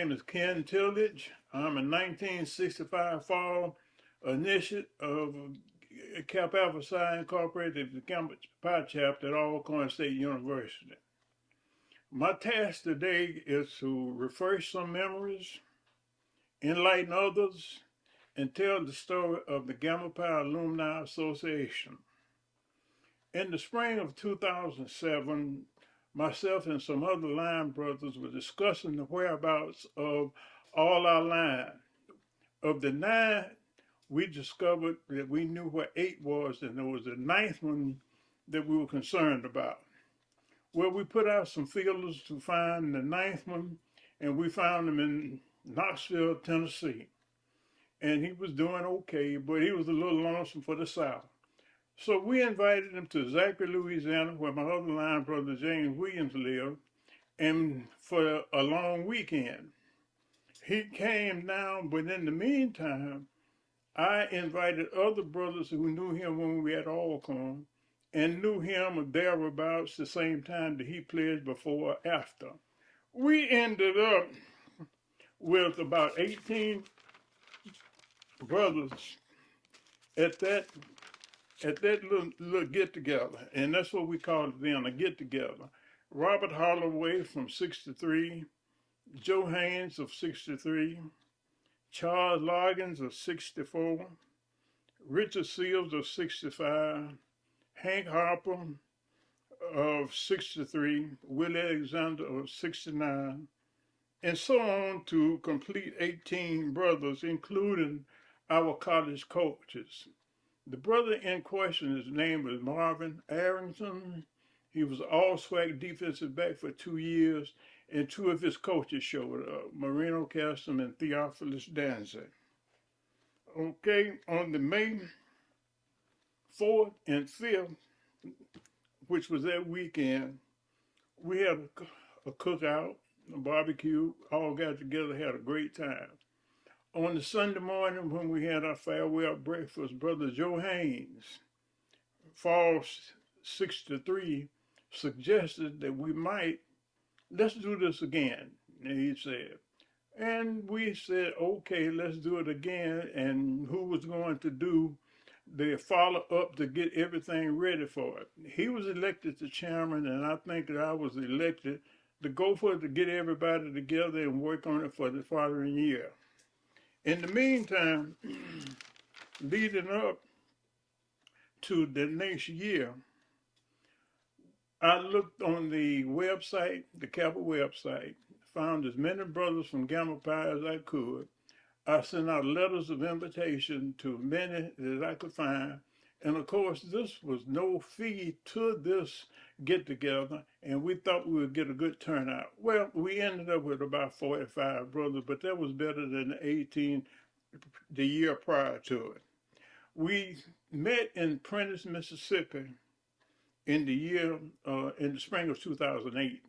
name is Ken Tillage. I'm a 1965 fall initiate of Kappa Alpha Psi Incorporated, the Kappa chapter at Alcorn State University. My task today is to refresh some memories, enlighten others, and tell the story of the Gamma Pi Alumni Association. In the spring of 2007, myself and some other line brothers were discussing the whereabouts of all our line. Of the nine, we discovered that we knew where eight was, and there was a ninth one that we were concerned about. Well, we put out some feelers to find the ninth one, and we found him in Knoxville, Tennessee. And he was doing okay, but he was a little lonesome for the South. So we invited him to Zachary, Louisiana, where my other line brother James Williams lived, and for a long weekend. He came down, but in the meantime, I invited other brothers who knew him when we had Alcorn and knew him or thereabouts the same time that he pledged before or after. We ended up with about 18 brothers at that little get together, and that's what we called it then, a get together. Robert Holloway from 63, Joe Haynes of 63, Charles Loggins of 64, Richard Seals of 65, Hank Harper of 63, Willie Alexander of 69, and so on to complete 18 brothers, including our college coaches. The brother in question, his name was Marvin Arrington. He was all SWAC defensive back for 2 years, and two of his coaches showed up, Marino Castro and Theophilus Danzig. Okay, on the May 4th and 5th, which was that weekend, we had a cookout, a barbecue, all got together, had a great time. On the Sunday morning when we had our farewell breakfast, Brother Joe Haynes, Fall 63, suggested that let's do this again, he said. And we said, okay, let's do it again. And who was going to do the follow up to get everything ready for it? He was elected to chairman, and I think that I was elected to go for it, to get everybody together and work on it for the following year. In the meantime, leading up to the next year, I looked on the website, the Kappa website, found as many brothers from Gamma Pi as I could. I sent out letters of invitation to many that I could find. And of course, this was no fee to this get together, and we thought we would get a good turnout. Well, we ended up with about 45 brothers, but that was better than the 18 the year prior to it. We met in Prentice, Mississippi in the spring of 2008.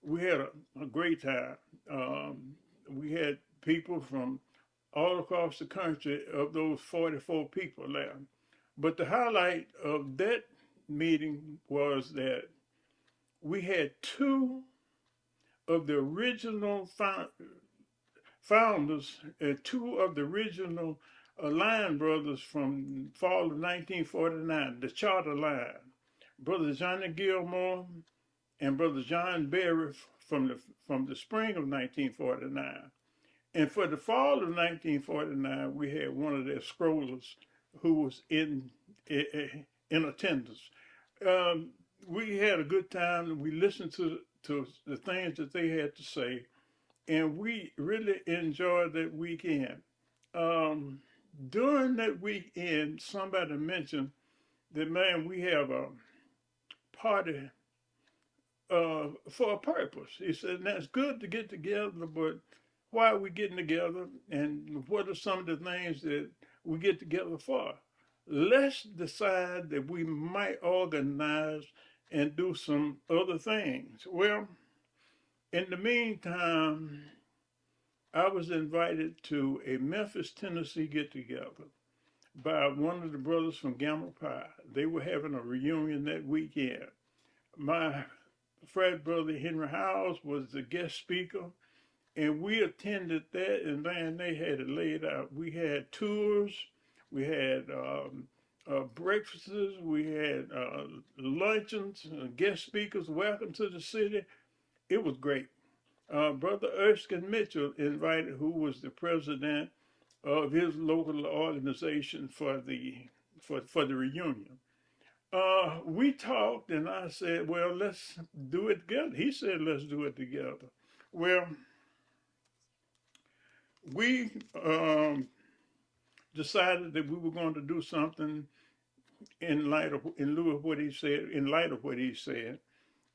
We had a great time. We had people from all across the country, of those 44 people there. But the highlight of that meeting was that we had two of the original founders, two of the original line brothers from fall of 1949, the charter line, Brother Johnny Gilmore and Brother John Berry from the spring of 1949. And for the fall of 1949, we had one of their scrollers who was in attendance. We had a good time. We listened to the things that they had to say, and we really enjoyed that weekend. During that weekend, somebody mentioned that, man, we have a party for a purpose. He said, now it's good to get together, but why are we getting together, and what are some of the things that we get together for? Let's decide that we might organize and do some other things. Well, in the meantime, I was invited to a Memphis, Tennessee get together by one of the brothers from Gamma Pi. They were having a reunion that weekend. My frat brother Henry Howes was the guest speaker, and we attended that, and man, they had it laid out. We had tours, we had breakfasts, we had luncheons, guest speakers, welcome to the city. It was great. Brother Erskine Mitchell invited, who was the president of his local organization for the reunion. We talked, and I said, "Well, let's do it together." He said, "Let's do it together." Well, we decided that we were going to do something in lieu of what he said, in light of what he said,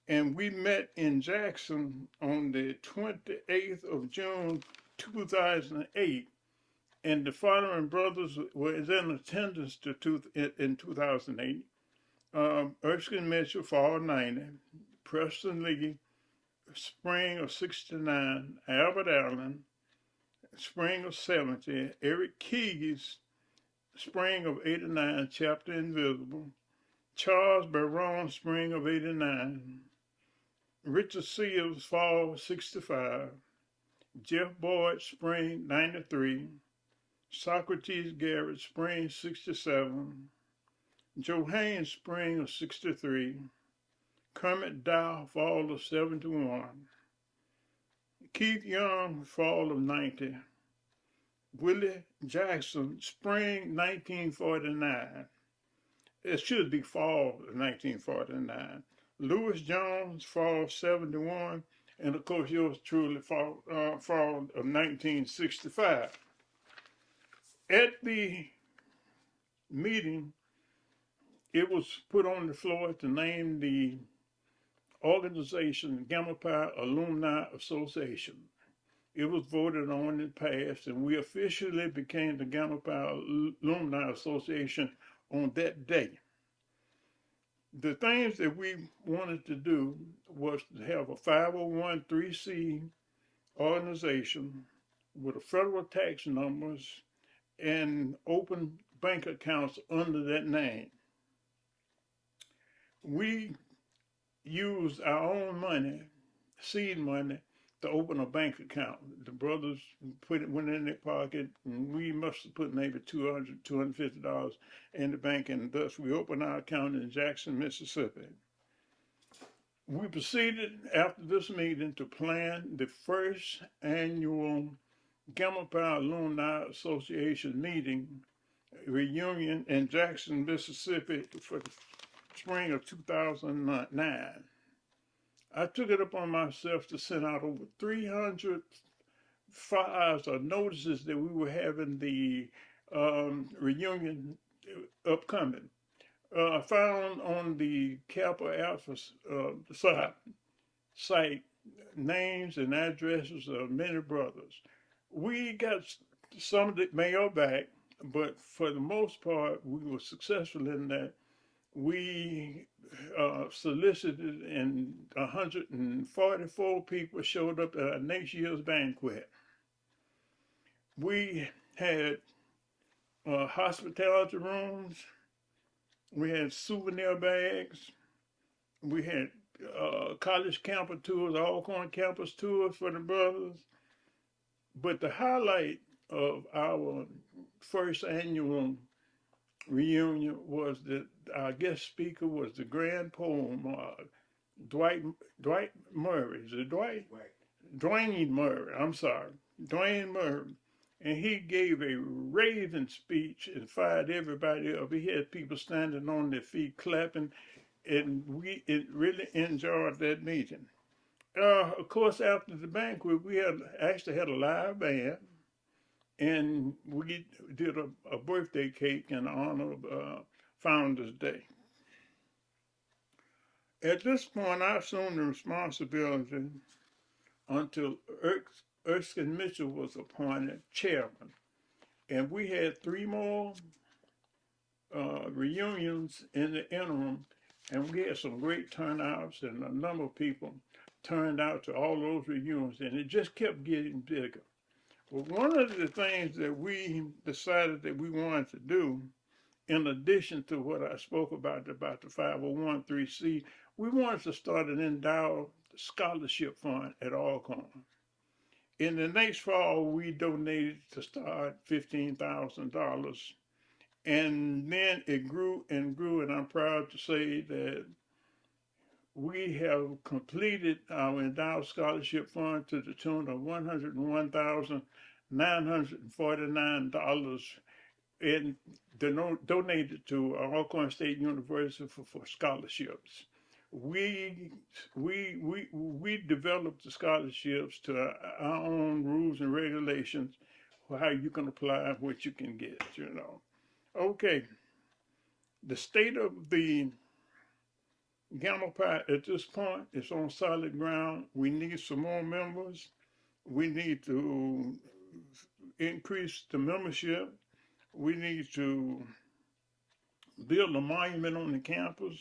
and we met in Jackson on the 28th of June, 2008. And the following brothers were in attendance in 2008. Erskine Mitchell, fall 90, Preston Lee, spring of 69, Albert Allen, spring of 70, Eric Keys, spring of 89, chapter Invisible, Charles Barron, spring of 89, Richard Seals, fall 65, Jeff Boyd, spring 93, Socrates Garrett, spring 67, Joe Haynes, spring of 63, Kermit Dow, fall of 71, Keith Young, fall of 90, Willie Jackson, spring 1949. It should be fall of 1949. Lewis Jones, fall 71, and of course yours truly, fall of 1965. At the meeting, it was put on the floor to name the organization Gamma Pi Alumni Association. It was voted on and passed, and we officially became the Gamma Pi Alumni Association on that day. The things that we wanted to do was to have a 501(c) organization with a federal tax numbers and open bank accounts under that name. We used our own money, seed money, to open a bank account. The brothers went in their pocket, and we must have put maybe $200, $250 in the bank, and thus we opened our account in Jackson, Mississippi. We proceeded after this meeting to plan the first annual Gamma Pi Alumni Association meeting reunion in Jackson, Mississippi for the spring of 2009. I took it upon myself to send out over 300 files or notices that we were having the reunion upcoming. I found on the Kappa Alpha site names and addresses of many brothers. We got some of the mail back, but for the most part, we were successful in that. We solicited, and 144 people showed up at our next year's banquet. We had hospitality rooms, we had souvenir bags, we had college campus tours, Alcorn campus tours for the brothers. But the highlight of our first annual reunion was that our guest speaker was the grand poem, Dwight Murray. Is it Dwight? Right. Dwayne Murray. I'm sorry, Dwayne Murray, and he gave a raving speech and fired everybody up. He had people standing on their feet clapping, and we really enjoyed that meeting. Of course, after the banquet, we actually had a live band, and we did a birthday cake in honor of Founders Day. At this point, I assumed the responsibility until Erskine Mitchell was appointed chairman. And we had 3 more reunions in the interim, and we had some great turnouts, and a number of people turned out to all those reunions, and it just kept getting bigger. Well, one of the things that we decided that we wanted to do, in addition to what I spoke about the 501(c), we wanted to start an endowed scholarship fund at Alcorn. In the next fall, we donated to start $15,000. And then it grew and grew, and I'm proud to say that we have completed our endowed scholarship fund to the tune of $101,949 and donated to Alcorn State University for scholarships. We we developed the scholarships to our own rules and regulations for how you can apply, what you can get. Okay, the state of the Gamma Pi at this point is on solid ground. We need some more members. We need to increase the membership. We need to build a monument on the campus,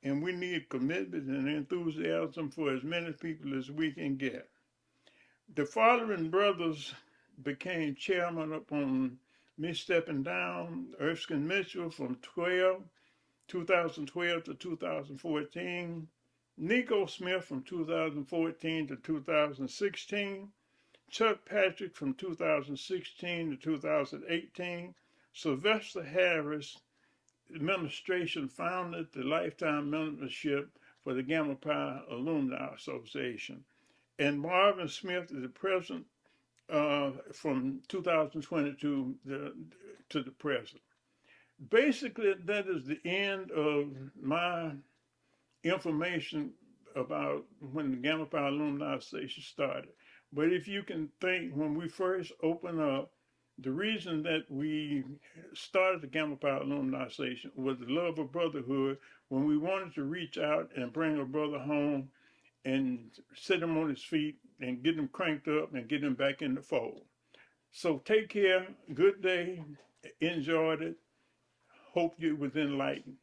and we need commitment and enthusiasm for as many people as we can get. The following brothers became chairman upon me stepping down: Erskine Mitchell from 2012 to 2014, Nico Smith from 2014 to 2016, Chuck Patrick from 2016 to 2018, Sylvester Harris administration founded the lifetime membership for the Gamma Pi Alumni Association, and Marvin Smith is the president from 2022 to the present. Basically, that is the end of my information about when the Gamma Pi Alumni Association started. But if you can think, when we first opened up, the reason that we started the Gamma Pi Alumni Association was the love of brotherhood, when we wanted to reach out and bring a brother home and set him on his feet and get him cranked up and get him back in the fold. So take care. Good day. Enjoyed it. Hope you was enlightened.